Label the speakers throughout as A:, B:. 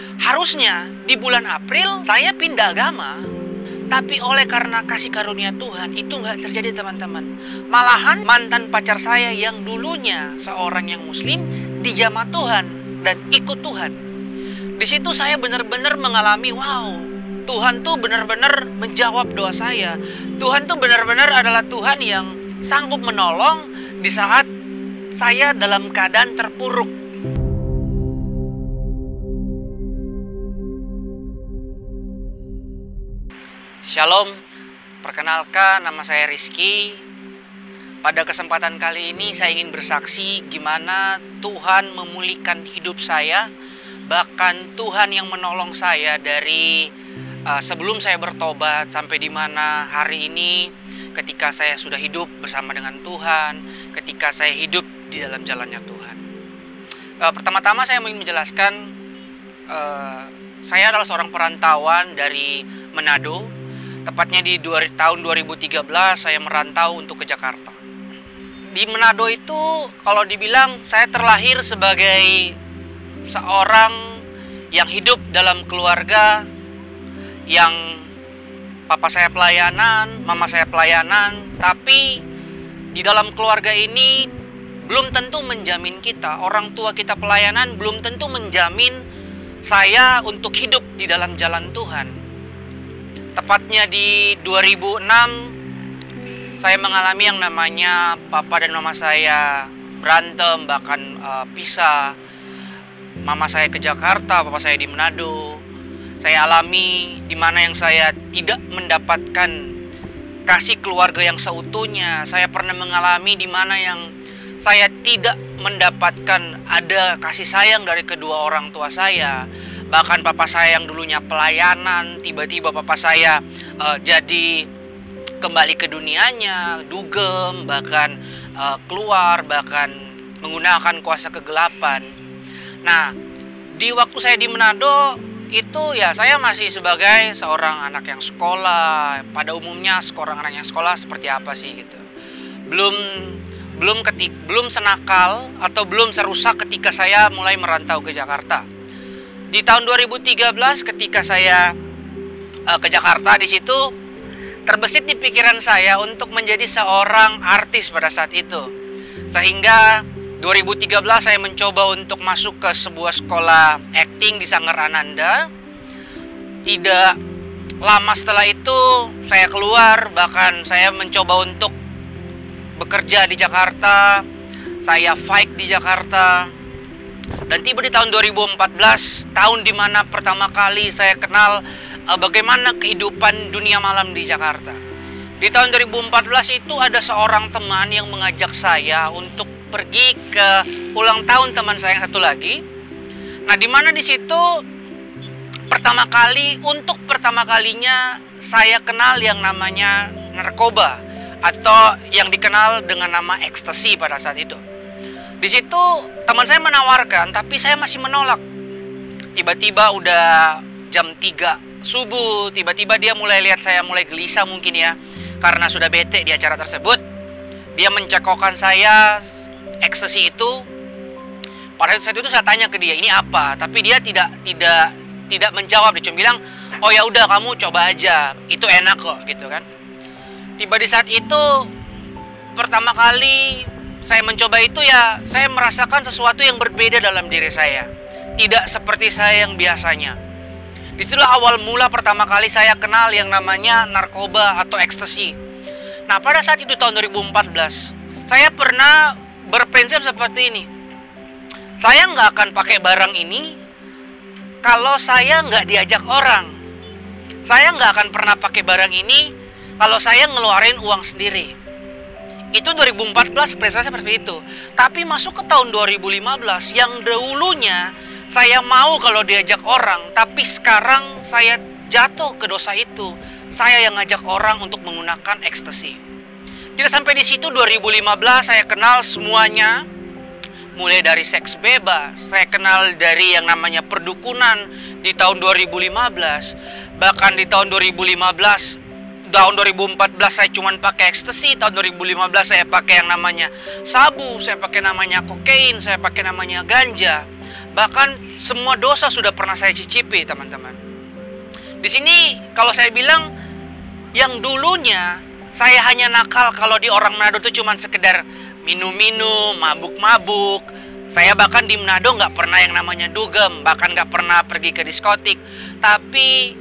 A: Harusnya di bulan April saya pindah agama, tapi oleh karena kasih karunia Tuhan itu nggak terjadi, teman-teman. Malahan mantan pacar saya yang dulunya seorang yang muslim dijamah Tuhan dan ikut Tuhan. Di situ saya benar-benar mengalami, wow, Tuhan tuh benar-benar menjawab doa saya. Tuhan tuh benar-benar adalah Tuhan yang sanggup menolong di saat saya dalam keadaan terpuruk. Shalom, perkenalkan nama saya Rizky. Pada kesempatan kali ini saya ingin bersaksi gimana Tuhan memulihkan hidup saya. Bahkan Tuhan yang menolong saya dari sebelum saya bertobat sampai di mana hari ini ketika saya sudah hidup bersama dengan Tuhan, ketika saya hidup di dalam jalannya Tuhan. Pertama-tama saya ingin menjelaskan saya adalah seorang perantauan dari Manado. Tepatnya di tahun 2013 saya merantau untuk ke Jakarta. Di Manado itu kalau dibilang saya terlahir sebagai seorang yang hidup dalam keluarga yang papa saya pelayanan, mama saya pelayanan. Tapi di dalam keluarga ini belum tentu menjamin kita, orang tua kita pelayanan belum tentu menjamin saya untuk hidup di dalam jalan Tuhan. Tepatnya di 2006 saya mengalami yang namanya papa dan mama saya berantem, bahkan pisah. Mama saya ke Jakarta, papa saya di Manado. Saya alami di mana yang saya tidak mendapatkan kasih keluarga yang seutuhnya. Saya pernah mengalami di mana yang saya tidak mendapatkan ada kasih sayang dari kedua orang tua saya. Bahkan papa saya yang dulunya pelayanan, tiba-tiba papa saya jadi kembali ke dunianya, dugem, bahkan keluar, bahkan menggunakan kuasa kegelapan. Nah, di waktu saya di Manado itu ya saya masih sebagai seorang anak yang sekolah. Pada umumnya seorang anak yang sekolah seperti apa sih gitu. Belum senakal atau belum serusak ketika saya mulai merantau ke Jakarta. Di tahun 2013 ketika saya ke Jakarta, di situ terbesit di pikiran saya untuk menjadi seorang artis pada saat itu. Sehingga 2013 saya mencoba untuk masuk ke sebuah sekolah acting di Sanggar Ananda. Tidak lama setelah itu saya keluar, bahkan saya mencoba untuk bekerja di Jakarta. Saya fight di Jakarta. Dan tiba di tahun 2014, tahun dimana pertama kali saya kenal bagaimana kehidupan dunia malam di Jakarta. Di tahun 2014 itu ada seorang teman yang mengajak saya untuk pergi ke ulang tahun teman saya yang satu lagi. Nah, dimana di situ pertama kalinya saya kenal yang namanya narkoba atau yang dikenal dengan nama ekstasi pada saat itu. Di situ teman saya menawarkan, tapi saya masih menolak. Tiba-tiba udah jam 3 subuh, tiba-tiba dia mulai lihat saya mulai gelisah mungkin ya, karena sudah bete di acara tersebut. Dia mencekokkan saya ekstasi itu. Pada saat itu saya tanya ke dia, ini apa? Tapi dia tidak menjawab. Dia cuma bilang, oh ya udah kamu coba aja, itu enak kok gitu kan. Tiba di saat itu pertama kali saya mencoba itu ya, saya merasakan sesuatu yang berbeda dalam diri saya. Tidak seperti saya yang biasanya. Disitulah awal mula pertama kali saya kenal yang namanya narkoba atau ekstasi. Nah, pada saat itu tahun 2014, saya pernah berprinsip seperti ini. Saya nggak akan pakai barang ini kalau saya nggak diajak orang. Saya nggak akan pernah pakai barang ini kalau saya ngeluarin uang sendiri. Itu 2014 prinsipnya seperti itu. Tapi masuk ke tahun 2015 yang dahulunya saya mau kalau diajak orang, tapi sekarang saya jatuh ke dosa itu. Saya yang ngajak orang untuk menggunakan ekstasi. Tidak sampai di situ, 2015 saya kenal semuanya. Mulai dari seks bebas, saya kenal dari yang namanya perdukunan di tahun 2015. Bahkan di tahun 2014 tahun 2014 saya cuma pakai ekstasi, tahun 2015 saya pakai yang namanya sabu, saya pakai namanya kokain, saya pakai namanya ganja. Bahkan semua dosa sudah pernah saya cicipi, teman-teman. Di sini kalau saya bilang, yang dulunya saya hanya nakal kalau di orang Manado itu cuma sekedar minum-minum, mabuk-mabuk. Saya bahkan di Manado nggak pernah yang namanya dugem, bahkan nggak pernah pergi ke diskotik. Tapi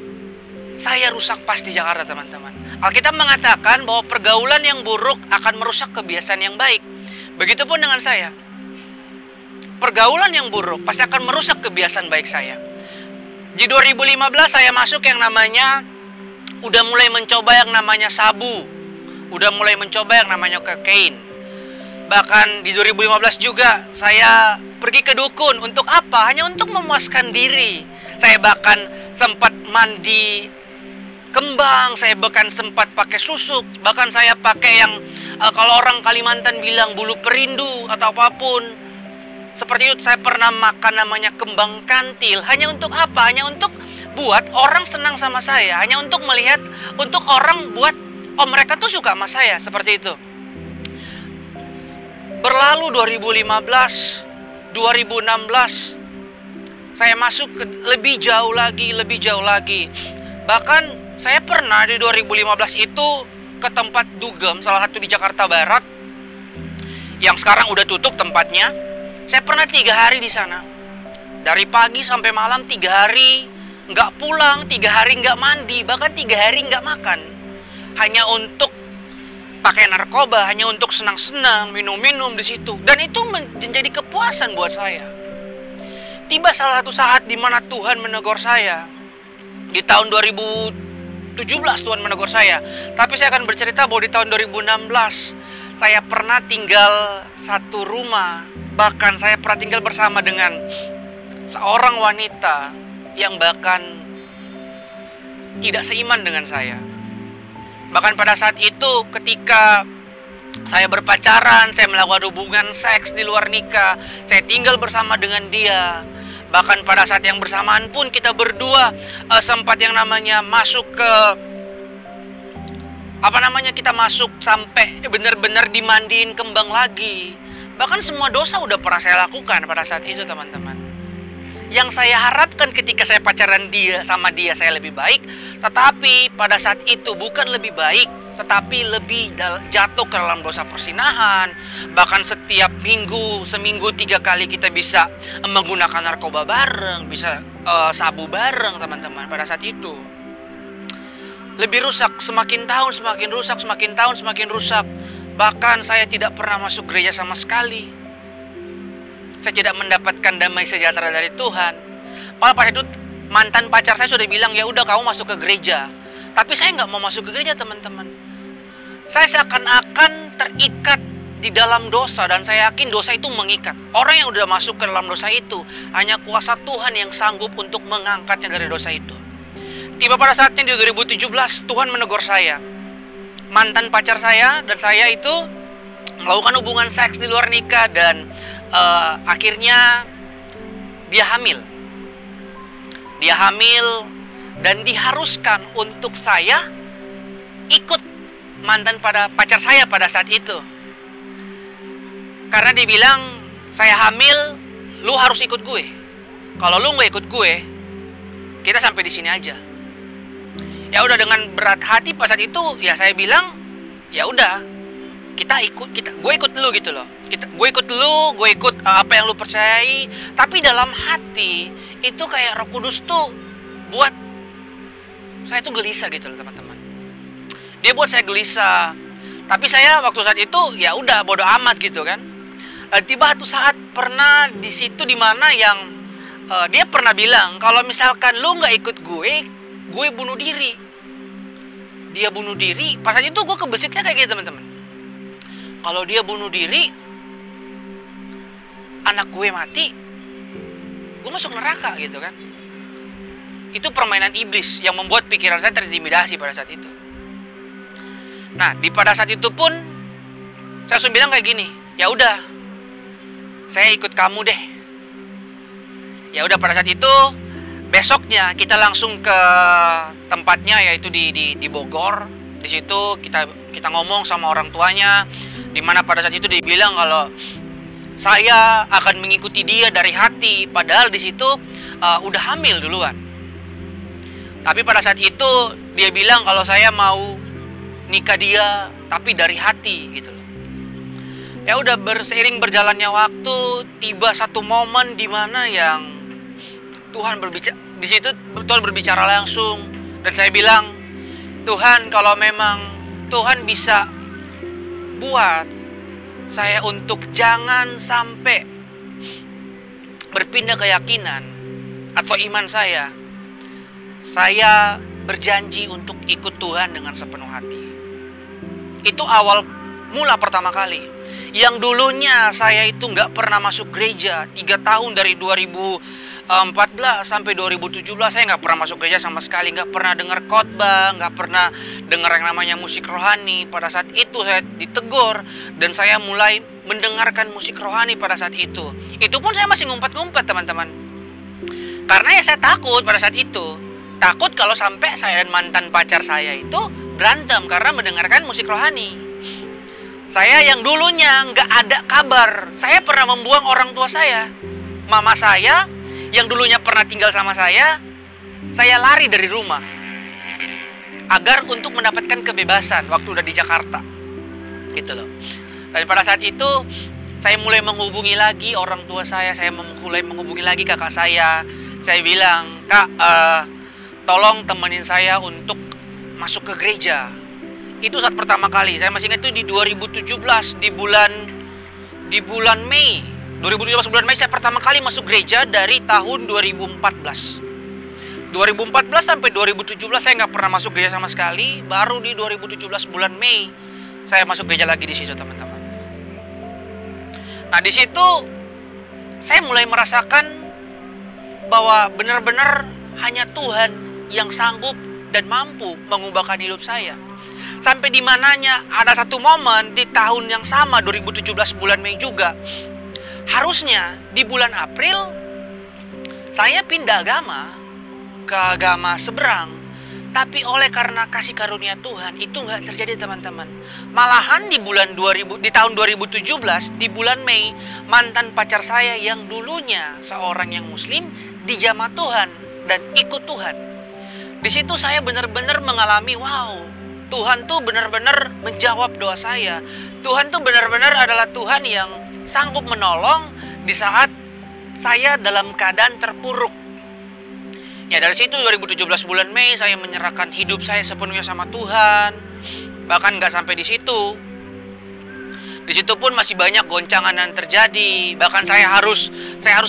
A: saya rusak pas di Jakarta, teman-teman. Alkitab mengatakan bahwa pergaulan yang buruk akan merusak kebiasaan yang baik. Begitupun dengan saya. Pergaulan yang buruk pasti akan merusak kebiasaan baik saya. Di 2015 saya masuk yang namanya, udah mulai mencoba yang namanya sabu. Udah mulai mencoba yang namanya kokain. Bahkan di 2015 juga saya pergi ke dukun. Untuk apa? Hanya untuk memuaskan diri. Saya bahkan sempat mandi kembang, saya bahkan sempat pakai susuk. Bahkan saya pakai yang kalau orang Kalimantan bilang bulu perindu atau apapun. Seperti itu, saya pernah makan namanya kembang kantil. Hanya untuk apa? Hanya untuk buat orang senang sama saya. Hanya untuk melihat, untuk orang buat, oh mereka tuh suka sama saya. Seperti itu. Berlalu 2015, 2016, saya masuk ke lebih jauh lagi. Bahkan saya pernah di 2015 itu ke tempat dugem, salah satu di Jakarta Barat, yang sekarang udah tutup tempatnya. Saya pernah 3 hari di sana. Dari pagi sampai malam 3 hari nggak pulang, 3 hari nggak mandi, bahkan 3 hari nggak makan. Hanya untuk pakai narkoba, hanya untuk senang-senang, minum-minum di situ. Dan itu menjadi kepuasan buat saya. Tiba salah satu saat di mana Tuhan menegur saya. Di tahun 2017 Tuhan menegur saya. Tapi saya akan bercerita bahwa di tahun 2016 saya pernah tinggal satu rumah. Bahkan saya pernah tinggal bersama dengan seorang wanita yang bahkan tidak seiman dengan saya. Bahkan pada saat itu ketika saya berpacaran, saya melakukan hubungan seks di luar nikah, saya tinggal bersama dengan dia. Bahkan pada saat yang bersamaan pun kita berdua sempat yang namanya masuk ke kita masuk sampai benar-benar dimandiin kembang lagi. Bahkan semua dosa udah pernah saya lakukan pada saat itu, teman-teman. Yang saya harapkan ketika saya pacaran sama dia saya lebih baik, tetapi pada saat itu bukan lebih baik, tetapi lebih jatuh ke dalam dosa persinahan. Bahkan setiap minggu, seminggu 3 kali kita bisa menggunakan narkoba bareng, bisa sabu bareng, teman-teman. Pada saat itu lebih rusak, semakin tahun semakin rusak, semakin tahun semakin rusak. Bahkan saya tidak pernah masuk gereja sama sekali. Saya tidak mendapatkan damai sejahtera dari Tuhan. Padahal pada itu mantan pacar saya sudah bilang, ya udah kamu masuk ke gereja. Tapi saya nggak mau masuk ke gereja, teman-teman. Saya seakan-akan terikat di dalam dosa, dan saya yakin dosa itu mengikat. Orang yang udah masuk ke dalam dosa itu, hanya kuasa Tuhan yang sanggup untuk mengangkatnya dari dosa itu. Tiba pada saatnya di 2017 Tuhan menegur saya. Mantan pacar saya dan saya itu melakukan hubungan seks di luar nikah, dan akhirnya dia hamil. Dia hamil dan diharuskan untuk saya ikut mantan pacar saya pada saat itu. Karena dia bilang, saya hamil, lu harus ikut gue. Kalau lu nggak ikut gue, kita sampai di sini aja. Ya udah, dengan berat hati pada saat itu ya saya bilang, ya udah, gue ikut lu gitu loh. Gue ikut lu, gue ikut apa yang lu percayai. Tapi dalam hati itu kayak Roh Kudus tuh buat saya tuh gelisah gitu loh, teman-teman. Dia buat saya gelisah. Tapi saya waktu saat itu ya udah bodo amat gitu kan. Tiba satu saat pernah di situ di mana yang dia pernah bilang kalau misalkan lu nggak ikut gue bunuh diri. Dia bunuh diri. Pas saat itu gue kebesitnya kayak gitu, teman-teman. Kalau dia bunuh diri, anak gue mati, gue masuk neraka gitu kan. Itu permainan iblis yang membuat pikiran saya terintimidasi pada saat itu. Nah, pada saat itu pun saya langsung bilang kayak gini, ya udah, saya ikut kamu deh. Ya udah, pada saat itu besoknya kita langsung ke tempatnya, yaitu di Bogor. Di situ kita ngomong sama orang tuanya, dimana pada saat itu dia bilang kalau saya akan mengikuti dia dari hati, padahal di situ udah hamil duluan. Tapi pada saat itu dia bilang kalau saya mau nikah dia, tapi dari hati gitu loh. Ya udah, seiring berjalannya waktu, tiba satu momen di mana yang Tuhan berbicara di situ, Tuhan berbicara langsung, dan saya bilang, Tuhan, kalau memang Tuhan bisa buat saya untuk jangan sampai berpindah keyakinan atau iman saya berjanji untuk ikut Tuhan dengan sepenuh hati. Itu awal mula pertama kali. Yang dulunya saya itu nggak pernah masuk gereja 3 tahun, dari 2014 sampai 2017 saya nggak pernah masuk gereja sama sekali, nggak pernah dengar khotbah, nggak pernah dengar yang namanya musik rohani. Pada saat itu saya ditegur dan saya mulai mendengarkan musik rohani pada saat itu. Itu pun saya masih ngumpet-ngumpet, teman-teman. Karena ya saya takut pada saat itu. Takut kalau sampai saya dan mantan pacar saya itu berantem karena mendengarkan musik rohani. Saya yang dulunya nggak ada kabar, saya pernah membuang orang tua saya. Mama saya yang dulunya pernah tinggal sama saya lari dari rumah agar untuk mendapatkan kebebasan waktu udah di Jakarta, gitu loh. Dan pada saat itu saya mulai menghubungi lagi orang tua saya mulai menghubungi lagi kakak saya. Saya bilang, Kak, tolong temenin saya untuk masuk ke gereja. Itu saat pertama kali, saya masih ingat itu di 2017 di bulan Mei. 2017 bulan Mei saya pertama kali masuk gereja dari tahun 2014. 2014 sampai 2017 saya nggak pernah masuk gereja sama sekali. Baru di 2017 bulan Mei saya masuk gereja lagi di situ, teman-teman. Nah, di situ saya mulai merasakan bahwa benar-benar hanya Tuhan yang sanggup dan mampu mengubahkan hidup saya. Sampai di mananya ada satu momen di tahun yang sama, 2017 bulan Mei juga. Harusnya di bulan April saya pindah agama ke agama seberang. Tapi oleh karena kasih karunia Tuhan itu nggak terjadi, teman-teman. Malahan di tahun 2017 di bulan Mei, mantan pacar saya yang dulunya seorang yang muslim dijamah Tuhan dan ikut Tuhan. Di situ saya benar-benar mengalami, wow, Tuhan tuh benar-benar menjawab doa saya. Tuhan tuh benar-benar adalah Tuhan yang sanggup menolong di saat saya dalam keadaan terpuruk. Ya, dari situ 2017 bulan Mei saya menyerahkan hidup saya sepenuhnya sama Tuhan. Bahkan nggak sampai di situ. Di situ pun masih banyak goncangan yang terjadi. Bahkan saya harus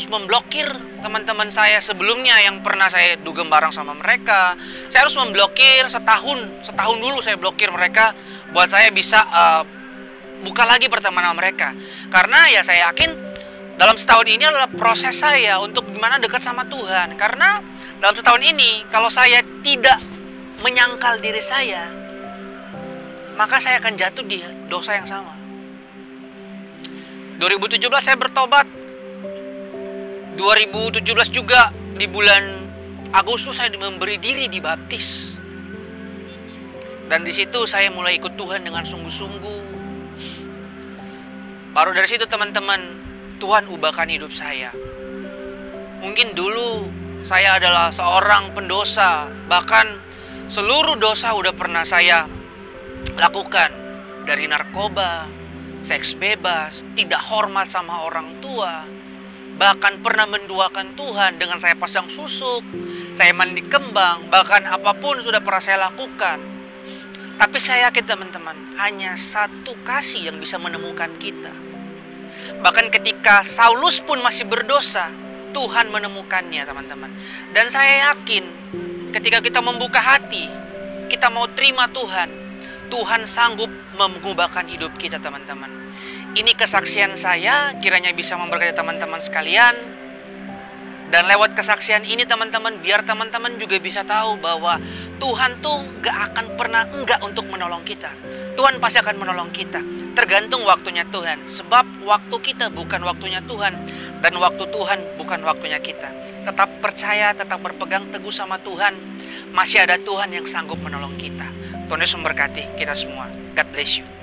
A: memblokir teman-teman saya sebelumnya yang pernah saya dugem bareng sama mereka. Saya harus memblokir setahun dulu saya blokir mereka buat saya bisa buka lagi pertemanan mereka. Karena ya saya yakin dalam setahun ini adalah proses saya untuk gimana dekat sama Tuhan. Karena dalam setahun ini kalau saya tidak menyangkal diri saya, maka saya akan jatuh di dosa yang sama. 2017 saya bertobat. 2017 juga di bulan Agustus saya memberi diri dibaptis. Dan di situ saya mulai ikut Tuhan dengan sungguh-sungguh. Baru dari situ, teman-teman, Tuhan ubahkan hidup saya. Mungkin dulu saya adalah seorang pendosa, bahkan seluruh dosa udah pernah saya lakukan. Dari narkoba, seks bebas, tidak hormat sama orang tua, bahkan pernah menduakan Tuhan dengan saya pasang susuk, saya mandi kembang, bahkan apapun sudah pernah saya lakukan. Tapi saya yakin, teman-teman, hanya satu kasih yang bisa menemukan kita. Bahkan ketika Saulus pun masih berdosa, Tuhan menemukannya, teman-teman. Dan saya yakin ketika kita membuka hati, kita mau terima Tuhan, Tuhan sanggup mengubahkan hidup kita, teman-teman. Ini kesaksian saya, kiranya bisa memberkati teman-teman sekalian. Dan lewat kesaksian ini, teman-teman, biar teman-teman juga bisa tahu bahwa Tuhan tuh gak akan pernah enggak untuk menolong kita. Tuhan pasti akan menolong kita. Tergantung waktunya Tuhan. Sebab waktu kita bukan waktunya Tuhan. Dan waktu Tuhan bukan waktunya kita. Tetap percaya, tetap berpegang teguh sama Tuhan. Masih ada Tuhan yang sanggup menolong kita. Tuhan Yesus memberkati kita semua. God bless you.